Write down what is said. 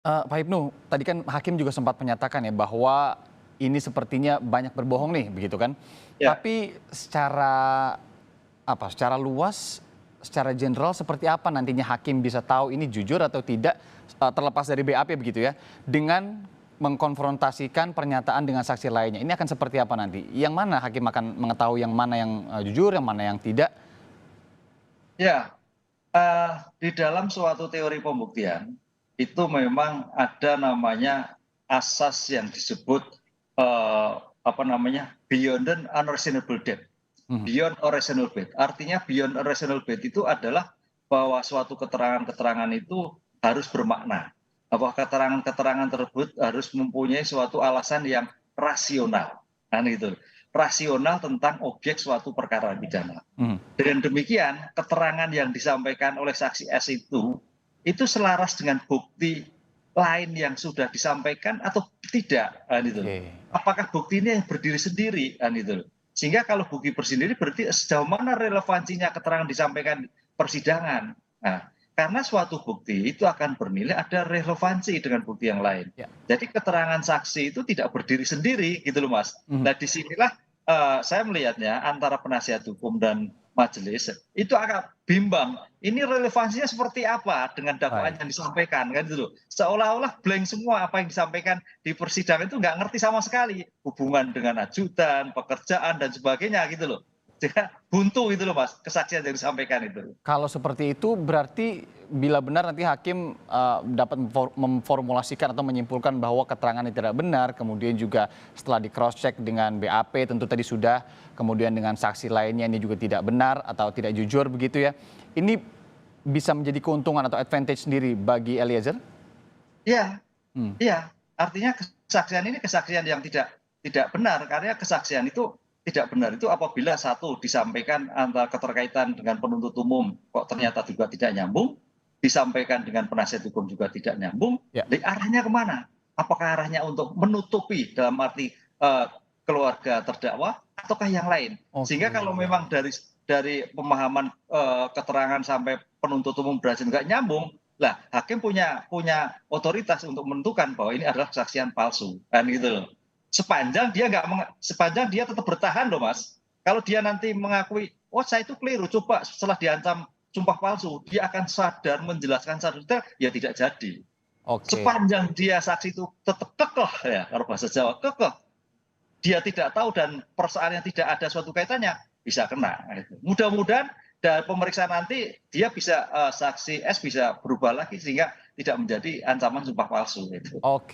Pak Hipnu, tadi kan hakim juga sempat menyatakan ya bahwa ini sepertinya banyak berbohong nih, begitu kan? Ya, Tapi secara luas, secara general seperti apa nantinya hakim bisa tahu ini jujur atau tidak, terlepas dari BAP begitu ya, dengan mengkonfrontasikan pernyataan dengan saksi lainnya. Ini akan seperti apa nanti? Yang mana hakim akan mengetahui yang mana yang jujur, yang mana yang tidak? ya, di dalam suatu teori pembuktian, itu memang ada namanya asas yang disebut, eee, apa namanya, beyond an unreasonable doubt. Mhm. Beyond a reasonable doubt. Artinya beyond a reasonable doubt itu adalah bahwa suatu keterangan-keterangan itu harus bermakna, bahwa keterangan-keterangan tersebut harus mempunyai suatu alasan yang rasional, kan gitu. Rasional tentang objek suatu perkara pidana. Mhm. Dengan demikian, keterangan yang disampaikan oleh saksi S itu selaras dengan bukti lain yang sudah disampaikan atau tidak, kan itu. Oke. Apakah bukti ini yang berdiri sendiri, kan itu. Sehingga kalau bukti bersendiri berarti sejauh mana relevansinya keterangan disampaikan persidangan. Nah, karena suatu bukti itu akan bernilai ada relevansi dengan bukti yang lain. Ya. Jadi keterangan saksi itu tidak berdiri sendiri gitu loh Mas. Mhm. Nah disinilah saya melihatnya antara penasihat hukum dan majelis itu agak bimbang. Ini relevansinya seperti apa dengan dakwaan Baik. yang disampaikan kan gitu loh. Seolah-olah blank semua apa yang disampaikan di persidangan itu nggak ngerti sama sekali hubungan dengan ajudan, pekerjaan dan sebagainya gitu loh. Jadi buntu itu loh Mas kesaksian yang disampaikan itu. Kalau seperti itu berarti bila benar nanti hakim, dapat memformulasikan atau menyimpulkan bahwa keterangannya tidak benar, kemudian juga setelah di cross check dengan BAP tentu tadi sudah, kemudian dengan saksi lainnya ini juga tidak benar atau tidak jujur begitu ya. Ini bisa menjadi keuntungan atau advantage sendiri bagi Eliezer? Iya, Hmm. iya, artinya kesaksian ini kesaksian yang tidak benar, karena kesaksian itu tidak benar itu apabila satu disampaikan antara keterkaitan dengan penuntut umum kok Hmm. ternyata juga tidak nyambung, disampaikan dengan penasihat hukum juga tidak nyambung, Ya. arahnya kemana? Apakah arahnya untuk menutupi dalam arti, keluarga terdakwa ataukah yang lain? Oke. Sehingga kalau memang dari pemahaman, keterangan sampai penuntut umum berhasil nggak nyambung, lah hakim punya punya otoritas untuk menentukan bahwa ini adalah kesaksian palsu, kan gitu loh. Sepanjang dia tetap bertahan loh Mas. Kalau dia nanti mengakui, "Oh saya itu keliru," coba setelah diancam sumpah palsu, dia akan sadar menjelaskan secara detail, ya tidak jadi. Oke. Sepanjang dia saksi itu tetap kekeh ya, kalau bahasa Jawa, kekeh, dia tidak tahu dan persoalannya tidak ada suatu kaitannya, bisa kena, gitu. Mudah-mudahan dari pemeriksaan nanti dia bisa, saksi S bisa berubah lagi sehingga tidak menjadi ancaman sumpah palsu, gitu. Oke.